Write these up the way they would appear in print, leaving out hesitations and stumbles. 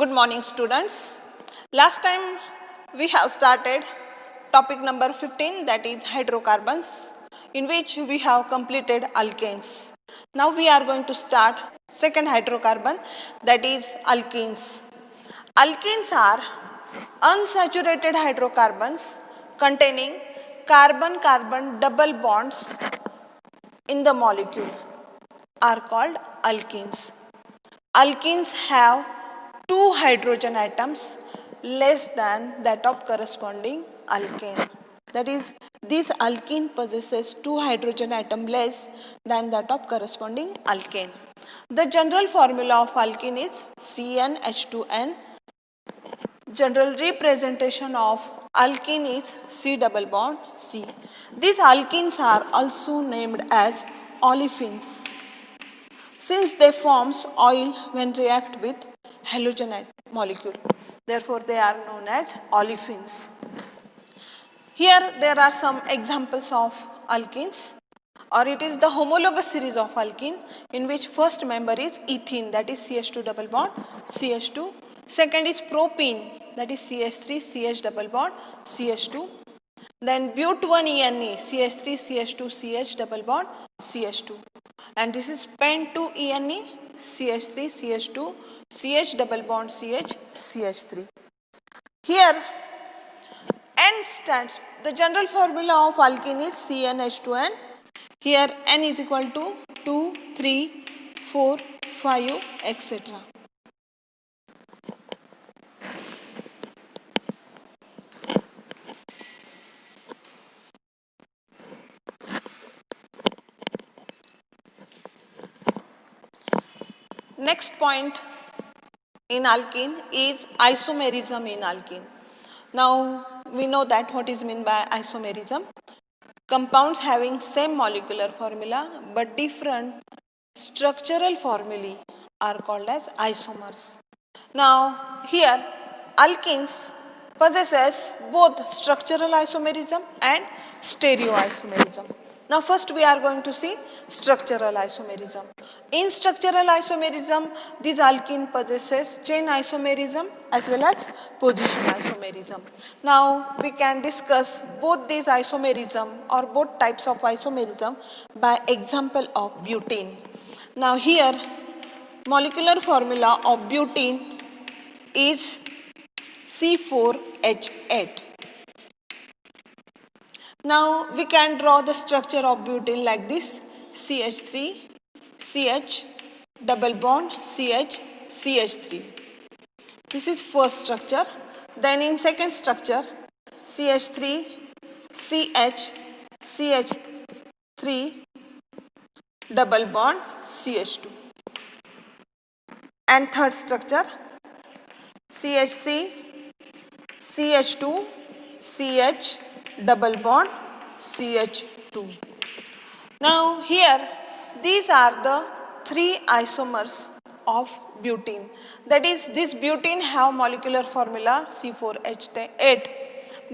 Good morning, students. Last time we have started topic number 15, that is hydrocarbons, in which we have completed alkanes. Now we are going to start second hydrocarbon, that is alkenes. Alkenes are unsaturated hydrocarbons containing carbon-carbon double bonds in the molecule are called alkenes. Alkenes have two hydrogen atoms less than that of corresponding alkane. That is, this alkene possesses two hydrogen atoms less than that of corresponding alkane. The general formula of alkene is CnH2n. General representation of alkene is C double bond C. These alkenes are also named as olefins, since they forms oil when react with halogen molecule. Therefore, they are known as olefins. Here there are some examples of alkenes, or it is the homologous series of alkene in which first member is ethene, that is CH2 double bond CH2. Second is propene, that is CH3 CH double bond CH2. Then but1ene CH3 CH2 CH double bond CH2. And this is pen2ene CH3 CH2 CH double bond CH CH3. Here N stands, the general formula of alkene is CnH2n. Here N is equal to 2, 3, 4, 5, etc. Next point in alkene is isomerism in alkene. Now we know that what is meant by isomerism. Compounds having same molecular formula but different structural formulae are called as isomers. Now here alkenes possesses both structural isomerism and stereoisomerism. Now first we are going to see structural isomerism. In structural isomerism, this alkene possesses chain isomerism as well as position isomerism. Now we can discuss both these isomerism or both types of isomerism by example of butene. Now here molecular formula of butene is C4H8. Now we can draw the structure of butene like this: CH3, CH, double bond, CH, CH3. This is first structure. Then in second structure, CH3, CH, CH3, double bond, CH2. And third structure, CH3, CH2, CH, double bond, CH2. Now here these are the three isomers of butene. That is, this butene have molecular formula C4H8,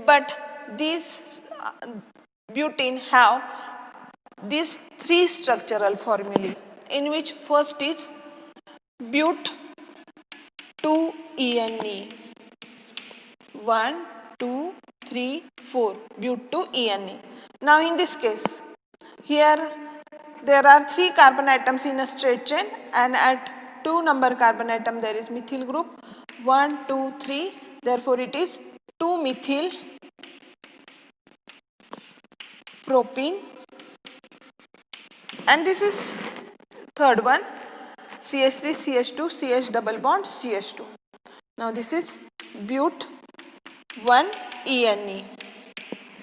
but these butene have these three structural formulae, in which first is but2ene. 1, 2, 3, 4, but2ene. Now in this case, here there are 3 carbon atoms in a straight chain, and at 2 number carbon atom there is methyl group. 1, 2, 3. Therefore it is 2-methyl propene. And this is third one, CH3 CH2 CH double bond CH2. Now this is but1ene.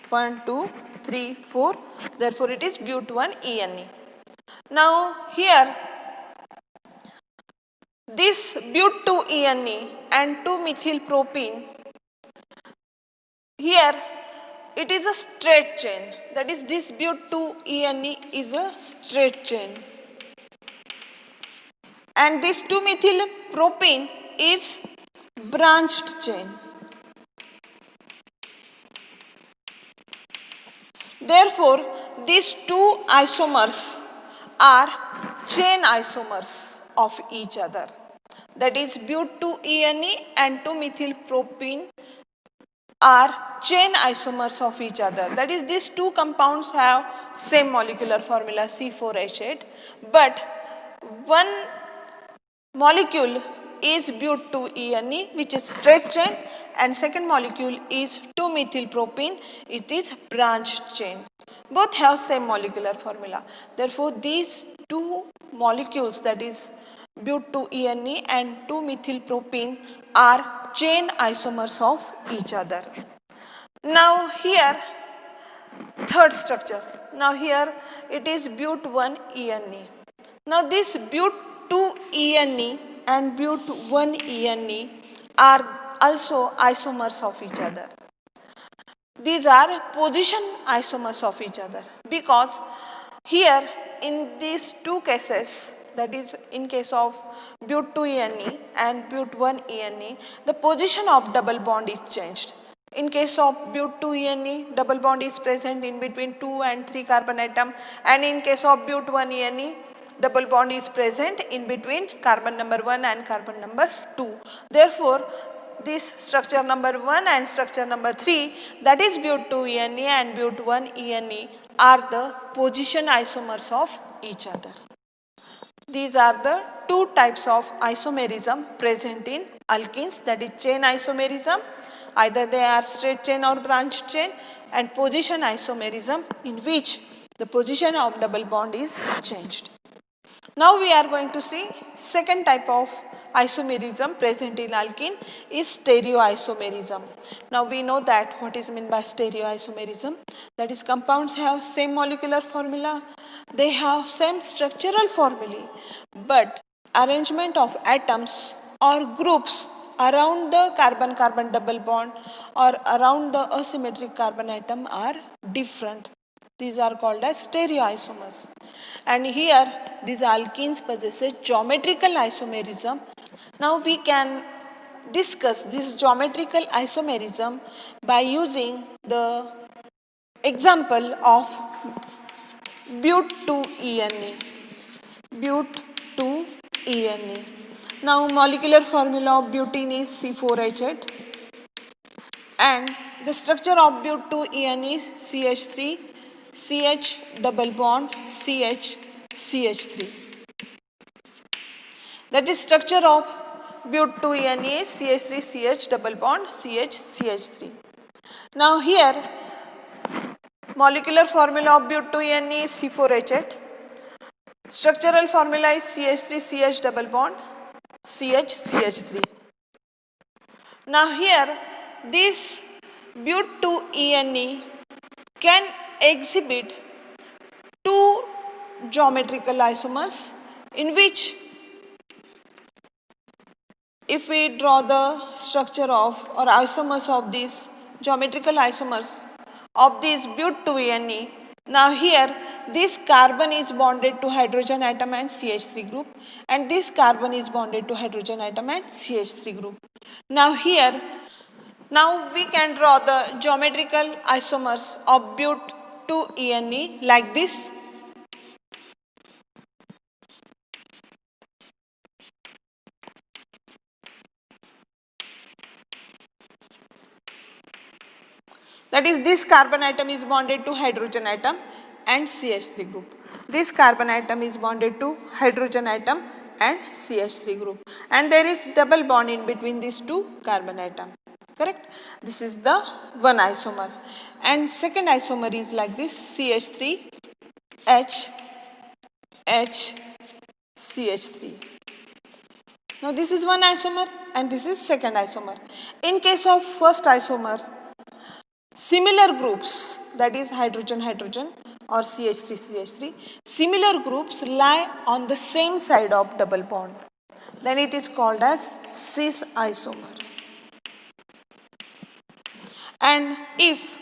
1, 2, 3, 4. Therefore it is but1ene. Now here this but2ene and 2-methyl propene, here it is a straight chain. That is, this but2ene is a straight chain, and this 2-methyl propene is branched chain. Therefore, these two isomers are chain isomers of each other. that is but2-ene and 2-methylpropene are chain isomers of each other. That is, these two compounds have same molecular formula C4H8, but one molecule is but2-ene, which is straight chain, and second molecule is 2-methylpropene, it is branched chain. Both have same molecular formula. Therefore, these two molecules, that is but2-ene and 2-methylpropene, are chain isomers of each other. Now here, third structure. Now here it is but1-ene. Now this but2-ene and but1-ene are also isomers of each other. These are position isomers of each other, because here in these two cases, that is in case of but2-ene and but1-ene, the position of double bond is changed. In case of but2-ene, double bond is present in between 2 and 3 carbon atom, and in case of but1-ene, double bond is present in between carbon number 1 and carbon number 2. Therefore, this structure number 1 and structure number 3, that is but2-ene and but1-ene, are the position isomers of each other. These are the two types of isomerism present in alkenes, that is chain isomerism, either they are straight chain or branched chain, and position isomerism, in which the position of double bond is changed. Now we are going to see second type of isomerism present in alkene is stereoisomerism. Now we know that what is meant by stereoisomerism, that is compounds have same molecular formula, they have same structural formulae, but arrangement of atoms or groups around the carbon-carbon double bond or around the asymmetric carbon atom are different. These are called as stereoisomers. And here these alkenes possess geometrical isomerism. Now we can discuss this geometrical isomerism by using the example of but2-ene. But2-ene. Now molecular formula of butene is C4H8, and the structure of but2-ene is CH3, CH double bond, CH, CH3. That is structure of but2-ene is CH3, CH double bond, CH, CH3. Now here molecular formula of but2-ene is C4H8. Structural formula is CH3, CH double bond, CH, CH3. Now here this but2-ene can exhibit two geometrical isomers, in which if we draw the structure of or isomers of these geometrical isomers of this but2-ene, now here this carbon is bonded to hydrogen atom and CH3 group, and this carbon is bonded to hydrogen atom and CH3 group. Now here, now we can draw the geometrical isomers of but2-ene like this. That is, this carbon atom is bonded to hydrogen atom and CH3 group. This carbon atom is bonded to hydrogen atom and CH3 group. And there is double bond in between these two carbon atom. Correct? This is the one isomer. And second isomer is like this, CH3, H, H, CH3. Now this is one isomer and this is second isomer. In case of first isomer, similar groups, that is hydrogen, hydrogen or CH3, CH3, similar groups lie on the same side of double bond. Then it is called as cis isomer. And if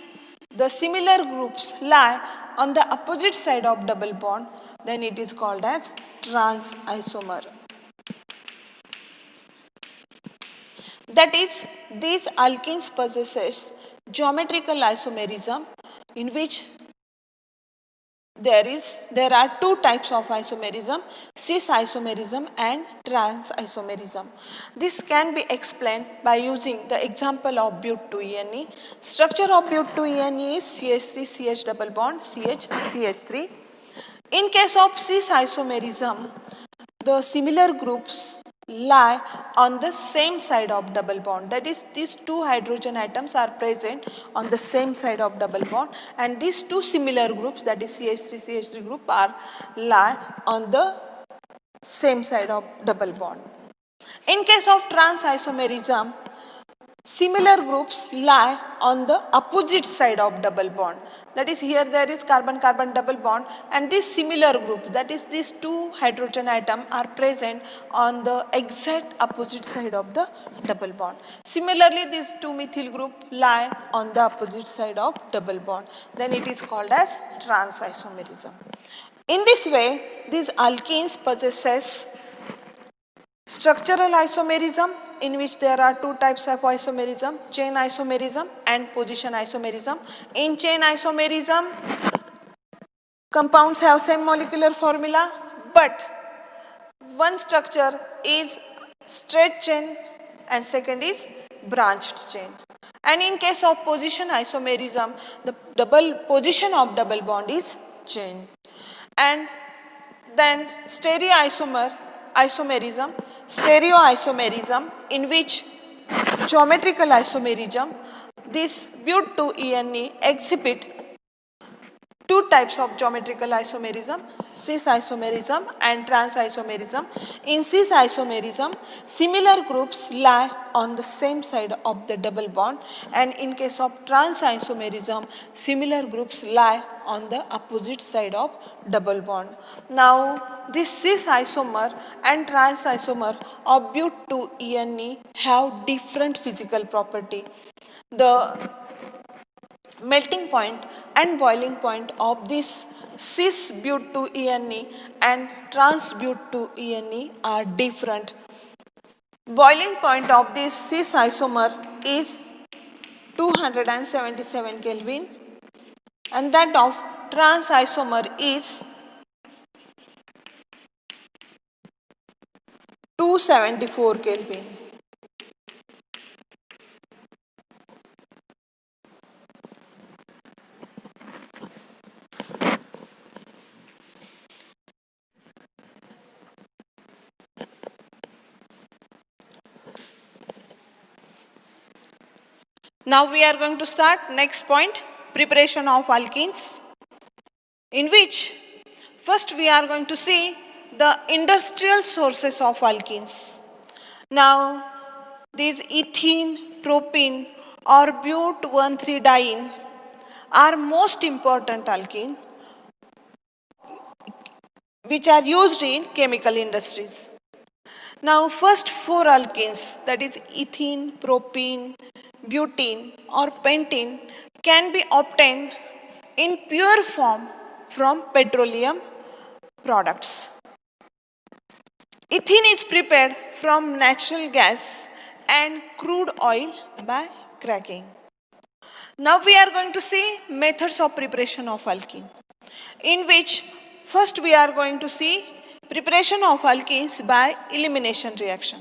the similar groups lie on the opposite side of double bond, then it is called as trans isomer. That is, these alkenes possesses geometrical isomerism, in which there are two types of isomerism, cis isomerism and trans isomerism. This can be explained by using the example of but2ene. Structure of but2ene is CH3 CH double bond CH CH3. In case of cis isomerism, the similar groups lie on the same side of double bond. That is, these two hydrogen atoms are present on the same side of double bond, and these two similar groups, that is CH3 CH3 group, are lie on the same side of double bond. In case of trans isomerism, similar groups lie on the opposite side of double bond. That is, here there is carbon-carbon double bond, and this similar group, that is these two hydrogen atoms, are present on the exact opposite side of the double bond. Similarly, these two methyl group lie on the opposite side of double bond. Then it is called as trans isomerism. In this way, these alkenes possesses structural isomerism, in which there are two types of isomerism, chain isomerism and position isomerism. In chain isomerism, compounds have same molecular formula, but one structure is straight chain and second is branched chain. And in case of position isomerism, the double position of double bond is chain. And then stereoisomerism, in which geometrical isomerism, this but2ene exhibit two types of geometrical isomerism, cis isomerism and trans isomerism. In cis isomerism, similar groups lie on the same side of the double bond, and in case of trans isomerism, similar groups lie on the opposite side of double bond. Now, this cis isomer and trans isomer of but2ene have different physical property. The melting point and boiling point of this cis but2ene and trans but2ene are different. Boiling point of this cis isomer is 277 Kelvin, and that of trans isomer is 274 Kelvin. Now we are going to start next point, preparation of alkenes, in which first we are going to see the industrial sources of alkenes. Now these ethene, propene or but1,3-diene are most important alkene which are used in chemical industries. Now first four alkenes, that is ethene, propene, butene or pentene, can be obtained in pure form from petroleum products. Ethene is prepared from natural gas and crude oil by cracking. Now we are going to see methods of preparation of alkene, in which first we are going to see preparation of alkenes by elimination reaction.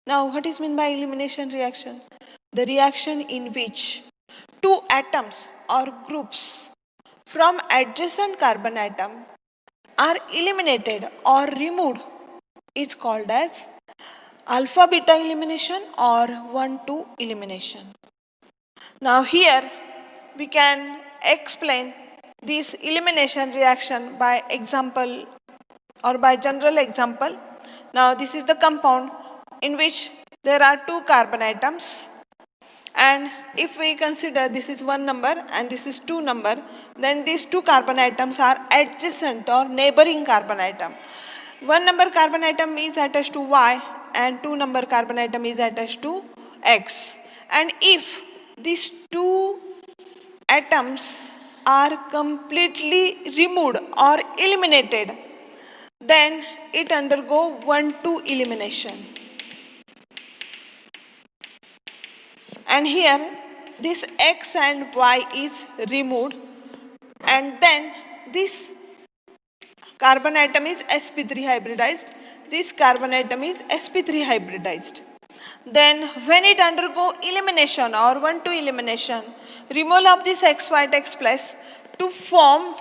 Now what is meant by elimination reaction? The reaction in which two atoms or groups from adjacent carbon atom are eliminated or removed is called as alpha beta elimination or 1,2 elimination. Now here we can explain this elimination reaction by example or by general example. Now this is the compound in which there are two carbon atoms, and if we consider this is one number and this is two number, then these two carbon atoms are adjacent or neighboring carbon atom. One number carbon atom is attached to Y and two number carbon atom is attached to X. And if these two atoms are completely removed or eliminated, then it undergo 1,2 elimination. And here this X and Y is removed, and then this carbon atom is sp3 hybridized. This carbon atom is sp3 hybridized. Then when it undergo elimination or 1-2 elimination, removal of this XY takes place to form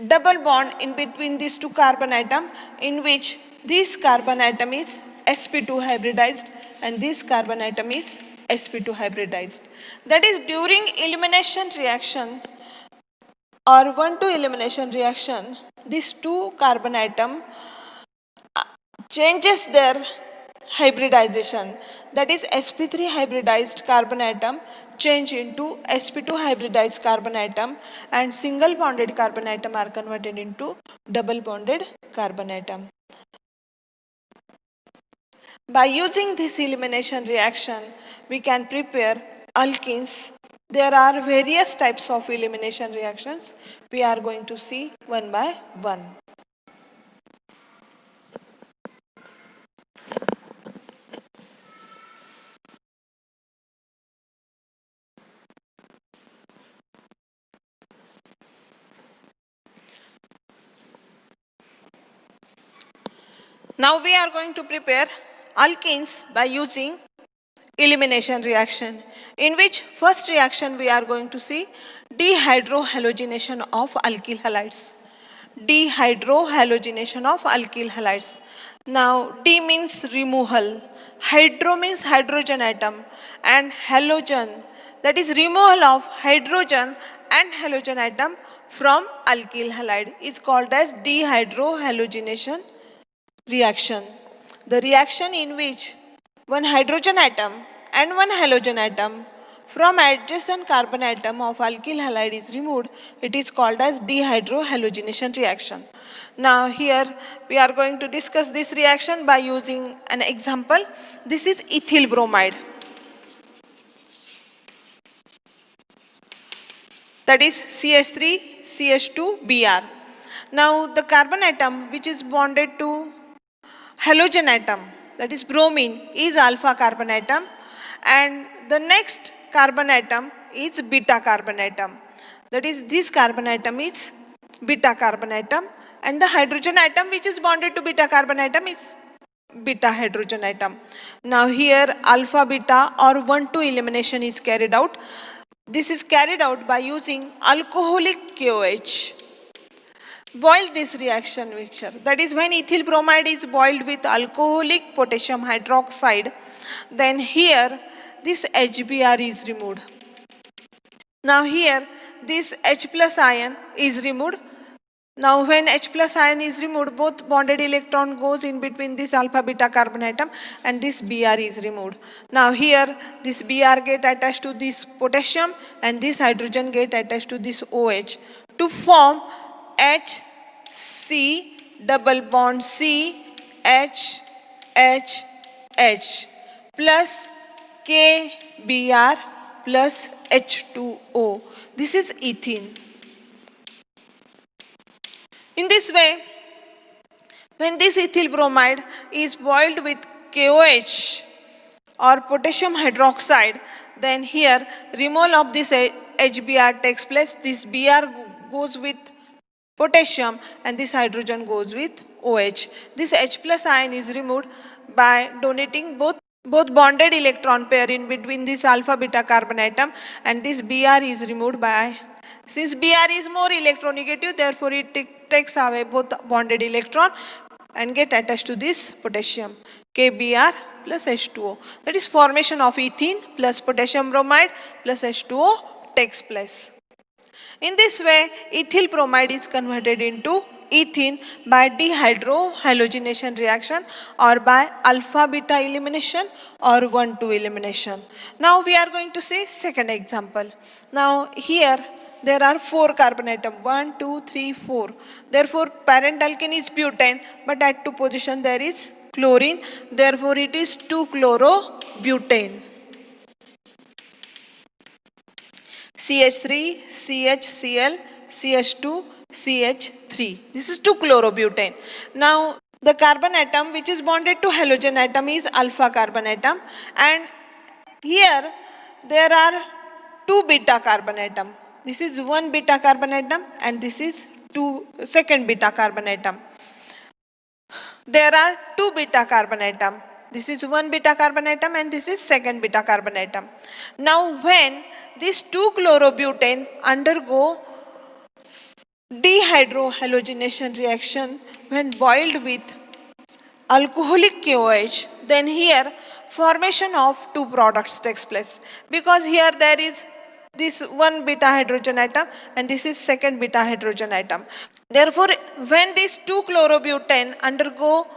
double bond in between these two carbon atom, in which this carbon atom is sp2 hybridized and this carbon atom is sp2 hybridized. That is, during elimination reaction or 1-2 elimination reaction, these two carbon atom changes their hybridization. That is, sp3 hybridized carbon atom change into sp2 hybridized carbon atom, and single bonded carbon atom are converted into double bonded carbon atom. By using this elimination reaction, we can prepare alkenes. There are various types of elimination reactions. We are going to see one by one. Now we are going to prepare alkenes by using elimination reaction, in which first reaction we are going to see dehydrohalogenation of alkyl halides. Dehydrohalogenation of alkyl halides. Now D means removal, hydro means hydrogen atom, and halogen, that is removal of hydrogen and halogen atom from alkyl halide, is called as dehydrohalogenation reaction. The reaction in which one hydrogen atom and one halogen atom from adjacent carbon atom of alkyl halide is removed, it is called as dehydrohalogenation reaction. Now here we are going to discuss this reaction by using an example. This is ethyl bromide. That is CH3 CH2 Br. Now the carbon atom which is bonded to halogen atom, that is bromine, is alpha carbon atom, and the next carbon atom is beta carbon atom. That is, this carbon atom is beta carbon atom, and the hydrogen atom which is bonded to beta carbon atom is beta hydrogen atom. Now here alpha beta or 1-2 elimination is carried out. This is carried out by using alcoholic KOH. Boil this reaction mixture. That is, when ethyl bromide is boiled with alcoholic potassium hydroxide, then here this HBr is removed. Now here this H plus ion is removed. Now when H plus ion is removed, both bonded electron goes in between this alpha beta carbon atom and this Br is removed. Now here this Br get attached to this potassium and this hydrogen get attached to this OH to form HC double bond C H H H plus KBr plus H2O. This is ethene. In this way, when this ethyl bromide is boiled with KOH or potassium hydroxide, then here removal of this HBr takes place. This Br goes with potassium and this hydrogen goes with OH. This H plus ion is removed by donating both bonded electron pair in between this alpha beta carbon atom, and this Br is removed by, since Br is more electronegative, therefore it takes away both bonded electron and get attached to this potassium, KBr plus H2O. That is, formation of ethene plus potassium bromide plus H2O takes place. In this way, ethyl bromide is converted into ethene by dehydrohalogenation reaction or by alpha beta elimination or 1-2 elimination. Now we are going to see second example. Now here there are 4 carbon atoms, 1, 2, 3, 4. Therefore parent alkene is butane, but at 2 position there is chlorine. Therefore it is 2-chlorobutane. CH3, CHCl, CH2, CH3. This is 2-chlorobutane. Now the carbon atom which is bonded to halogen atom is alpha carbon atom, and here there are 2 beta carbon atom. This is one beta carbon atom and this is second beta carbon atom. There are two beta carbon atom. This is one beta carbon atom and this is second beta carbon atom. Now when these two chlorobutane undergo dehydrohalogenation reaction when boiled with alcoholic KOH, then here formation of two products takes place, because here there is this one beta hydrogen atom and this is second beta hydrogen atom. Therefore, when these two chlorobutane undergo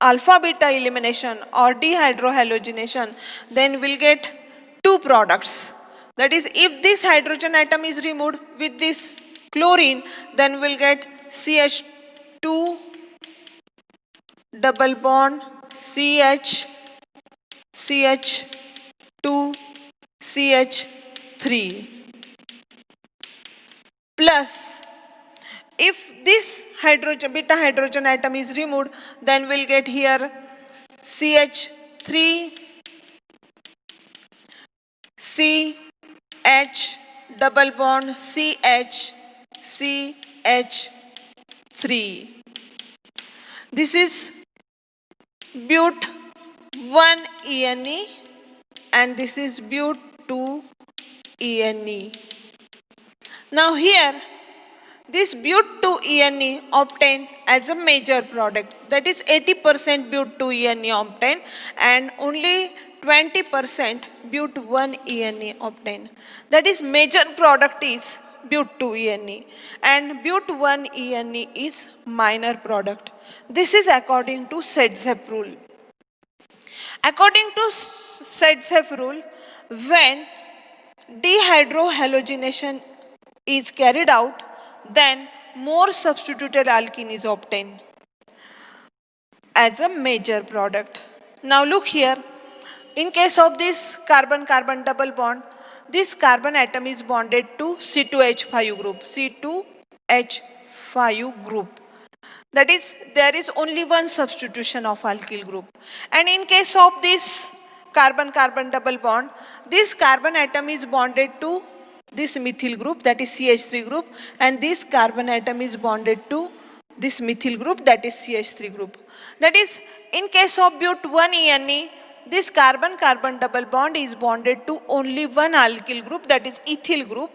alpha beta elimination or dehydrohalogenation, then we'll get two products. That is, if this hydrogen atom is removed with this chlorine, then we'll get CH2 double bond CH, CH2, CH3 plus, if this beta hydrogen atom is removed, then we'll get here CH3, CH double bond CH, CH3. This is but 1 ENE and this is but 2 ENE. Now here this but 2 ENE obtained as a major product, that is 80% but 2 ENE obtained and only 20% but 1 ENE obtained. That is, major product is but 2 ENE and but 1 ENE is minor product. This is according to Sedgwick rule. According to Sedgwick rule, when dehydrohalogenation is carried out, then more substituted alkene is obtained as a major product. Now look here, in case of this carbon-carbon double bond, this carbon atom is bonded to C2H5 group, C2H5 group. That is, there is only one substitution of alkyl group. And in case of this carbon-carbon double bond, this carbon atom is bonded to this methyl group, that is CH3 group, and this carbon atom is bonded to this methyl group, that is CH3 group. That is, in case of but 1 ENE, this carbon-carbon double bond is bonded to only one alkyl group, that is ethyl group.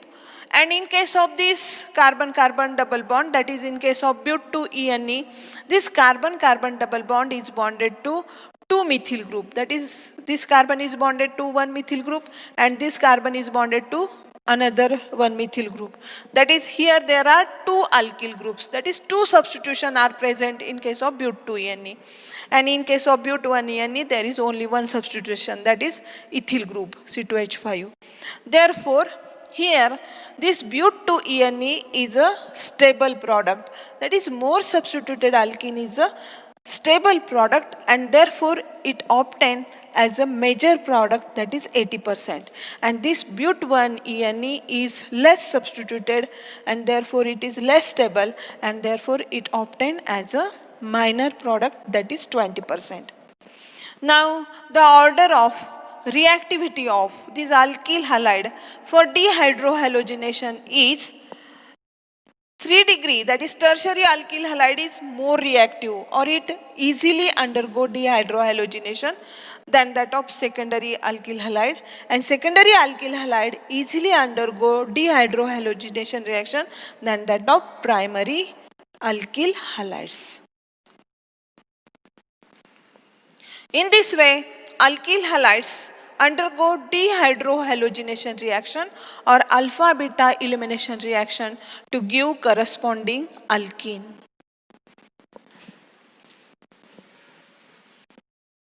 And in case of this carbon-carbon double bond, that is in case of but 2 ENE, this carbon-carbon double bond is bonded to two methyl group. That is, this carbon is bonded to one methyl group and this carbon is bonded to another one methyl group. That is, here there are two alkyl groups. That is, two substitution are present in case of but 2 ENE. And in case of but 1 ENE, there is only one substitution, that is ethyl group, C2H5. Therefore, here this but 2 ENE is a stable product. That is, more substituted alkene is a stable product and therefore it obtained as a major product, that is 80%. And this but 1 ENE is less substituted and therefore it is less stable and therefore it obtained as a minor product, that is 20%. Now the order of reactivity of this alkyl halide for dehydrohalogenation is 3 degree, that is tertiary alkyl halide is more reactive or it easily undergo dehydrohalogenation than that of secondary alkyl halide, and secondary alkyl halide easily undergo dehydrohalogenation reaction than that of primary alkyl halides. In this way, alkyl halides undergo dehydrohalogenation reaction or alpha beta elimination reaction to give corresponding alkene.